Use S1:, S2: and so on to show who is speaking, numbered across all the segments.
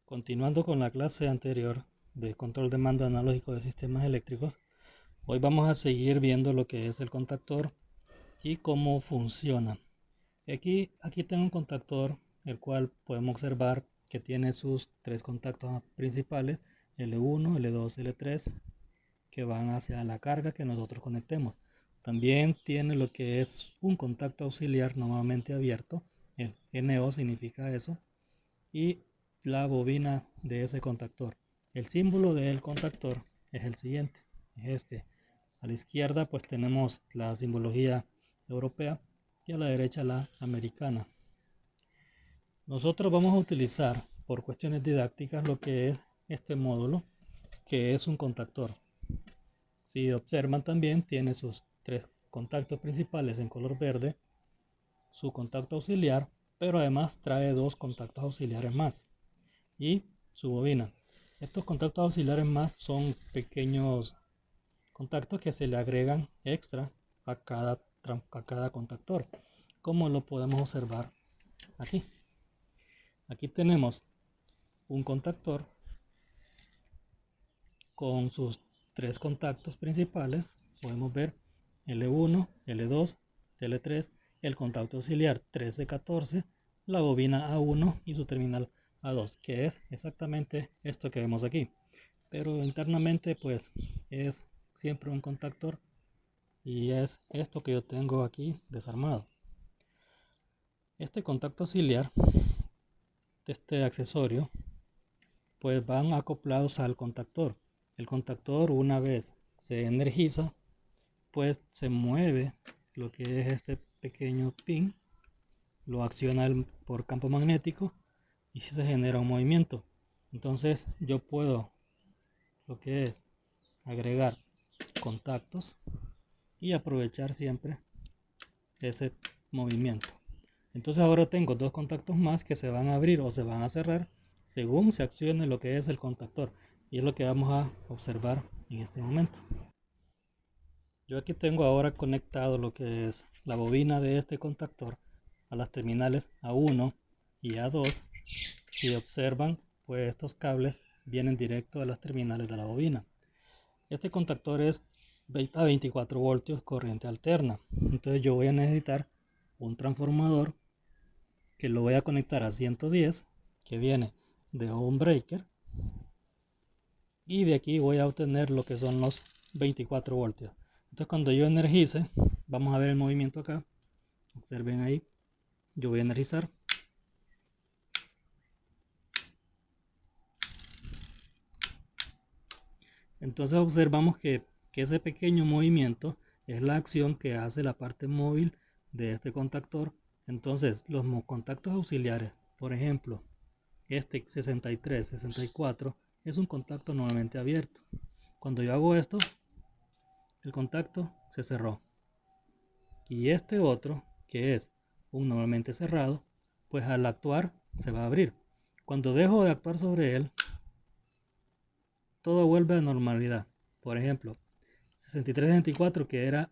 S1: Continuando con la clase anterior de control de mando analógico de sistemas eléctricos, hoy vamos a seguir viendo lo que es el contactor y cómo funciona. Aquí tengo un contactor, el cual podemos observar que tiene sus tres contactos principales, L1, L2, L3, que van hacia la carga que nosotros conectemos. También tiene lo que es un contacto auxiliar normalmente abierto, el NO significa eso, y la bobina de ese contactor. El símbolo del contactor es el siguiente, es este. A la izquierda pues tenemos la simbología europea y a la derecha la americana. Nosotros vamos a utilizar por cuestiones didácticas lo que es este módulo, que es un contactor. Si observan también tiene sus tres contactos principales en color verde, su contacto auxiliar, pero además trae dos contactos auxiliares más y su bobina. Estos contactos auxiliares más son pequeños contactos que se le agregan extra a cada contactor, como lo podemos observar aquí. Aquí tenemos un contactor con sus tres contactos principales. Podemos ver L1, L2, L3, el contacto auxiliar 1314, la bobina A1 y su terminal A2, que es exactamente esto que vemos aquí. Pero internamente pues es siempre un contactor y es esto que yo tengo aquí desarmado. Este contacto auxiliar de este accesorio pues van acoplados al contactor. El contactor, una vez se energiza, pues se mueve lo que es este pequeño pin, lo acciona por campo magnético y se genera un movimiento. Entonces yo puedo lo que es agregar contactos y aprovechar siempre ese movimiento. Entonces ahora tengo dos contactos más que se van a abrir o se van a cerrar según se accione lo que es el contactor, y es lo que vamos a observar en este momento. Yo aquí tengo ahora conectado lo que es la bobina de este contactor a las terminales A1 y A2. Si observan, pues estos cables vienen directo a las terminales de la bobina. Este contactor es a 24 voltios corriente alterna. Entonces yo voy a necesitar un transformador que lo voy a conectar a 110, que viene de un breaker, y de aquí voy a obtener lo que son los 24 voltios. Entonces cuando yo energice, vamos a ver el movimiento acá. Observen ahí, yo voy a energizar. Entonces observamos que ese pequeño movimiento es la acción que hace la parte móvil de este contactor. Entonces los contactos auxiliares, por ejemplo, este 63, 64, es un contacto nuevamente abierto. Cuando yo hago esto, el contacto se cerró. Y este otro, que es un normalmente cerrado, pues al actuar se va a abrir. Cuando dejo de actuar sobre él, todo vuelve a normalidad. Por ejemplo, 63-64 que era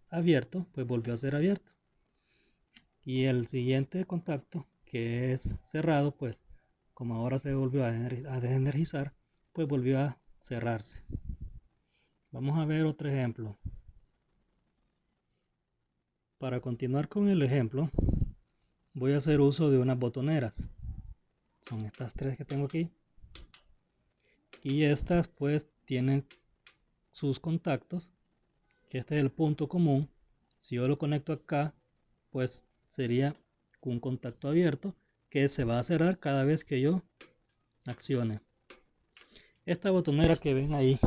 S1: abierto, pues volvió a ser abierto. Y el siguiente contacto, que es cerrado, pues como ahora se volvió a desenergizar, pues volvió a cerrarse. Vamos a ver otro ejemplo. Para continuar con el ejemplo, voy a hacer uso de unas botoneras. Son estas tres que tengo aquí. Y estas pues tienen sus contactos, que este es el punto común. Si yo lo conecto acá, pues sería un contacto abierto que se va a cerrar cada vez que yo accione. Esta botonera que ven ahí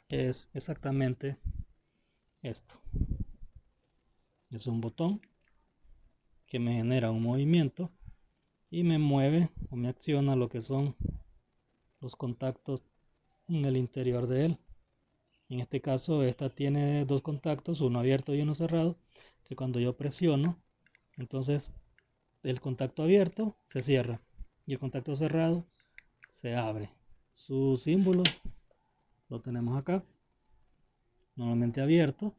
S1: es exactamente esto. Es un botón que me genera un movimiento y me mueve o me acciona lo que son los contactos en el interior de él. En este caso esta tiene dos contactos, uno abierto y uno cerrado, que cuando yo presiono, entonces el contacto abierto se cierra y el contacto cerrado se abre. Su símbolo lo tenemos acá, normalmente abierto.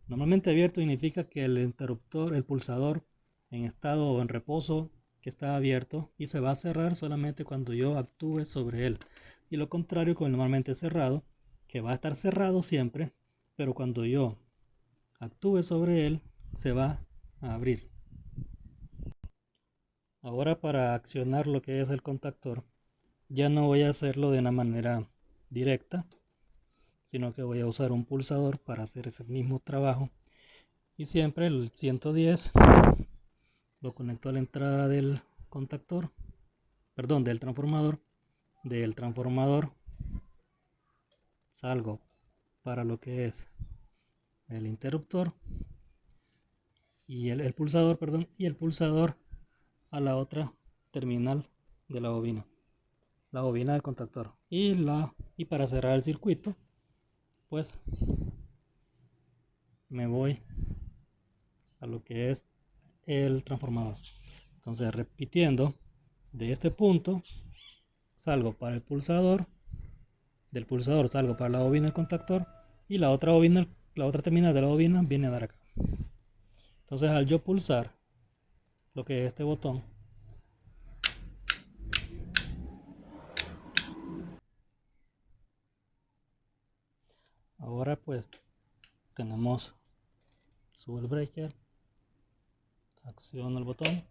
S1: Normalmente abierto significa que el interruptor, el pulsador en estado o en reposo, que está abierto y se va a cerrar solamente cuando yo actúe sobre él. Y lo contrario con el normalmente cerrado, que va a estar cerrado siempre, pero cuando yo actúe sobre él, se va a abrir. Ahora para accionar lo que es el contactor, ya no voy a hacerlo de una manera directa, sino que voy a usar un pulsador para hacer ese mismo trabajo. Y siempre el 110 lo conecto a la entrada del contactor, perdón, del transformador. Del transformador salgo para lo que es el interruptor y el pulsador, perdón, y el pulsador a la otra terminal de la bobina del contactor. Y para cerrar el circuito, pues me voy a lo que es el transformador. Entonces, repitiendo, de este punto salgo para el pulsador, del pulsador salgo para la bobina del contactor y la otra bobina, la otra terminal de la bobina viene a dar acá. Entonces, al yo pulsar lo que es este botón, ahora pues tenemos, subo el breaker, acciono el botón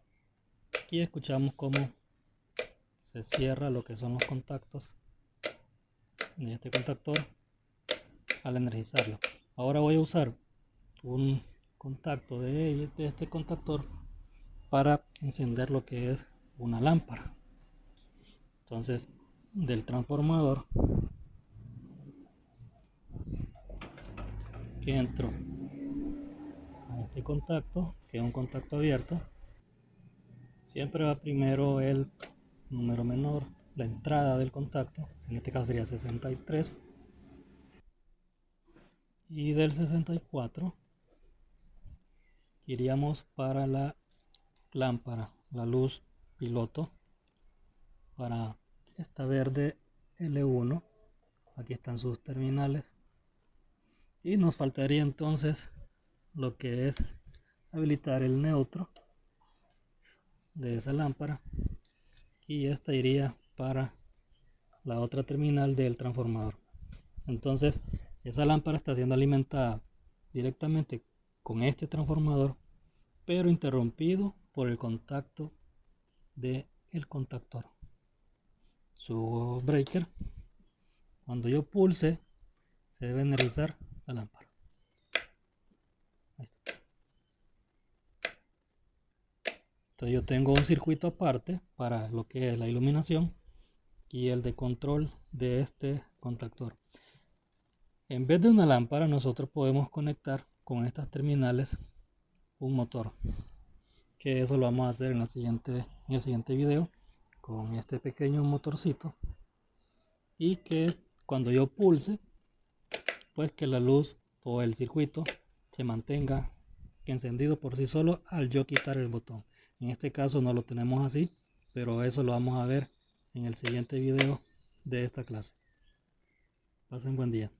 S1: y escuchamos cómo se cierra lo que son los contactos de este contactor al energizarlo. Ahora voy a usar un contacto de este contactor para encender lo que es una lámpara. Entonces, del transformador que entro a este contacto, que es un contacto abierto, siempre va primero el número menor, la entrada del contacto, en este caso sería 63, y del 64 iríamos para la lámpara, la luz piloto, para esta verde L1. Aquí están sus terminales y nos faltaría entonces lo que es habilitar el neutro de esa lámpara, y esta iría para la otra terminal del transformador. Entonces esa lámpara está siendo alimentada directamente con este transformador, pero interrumpido por el contacto del contactor. Su breaker, cuando yo pulse, se debe energizar la lámpara. Ahí está. Entonces yo tengo un circuito aparte para lo que es la iluminación y el de control de este contactor. En vez de una lámpara, nosotros podemos conectar con estas terminales un motor, que eso lo vamos a hacer en el siguiente video con este pequeño motorcito, y que cuando yo pulse, pues que la luz o el circuito se mantenga encendido por sí solo al yo quitar el botón. En este caso no lo tenemos así, pero eso lo vamos a ver en el siguiente video de esta clase. Pasen buen día.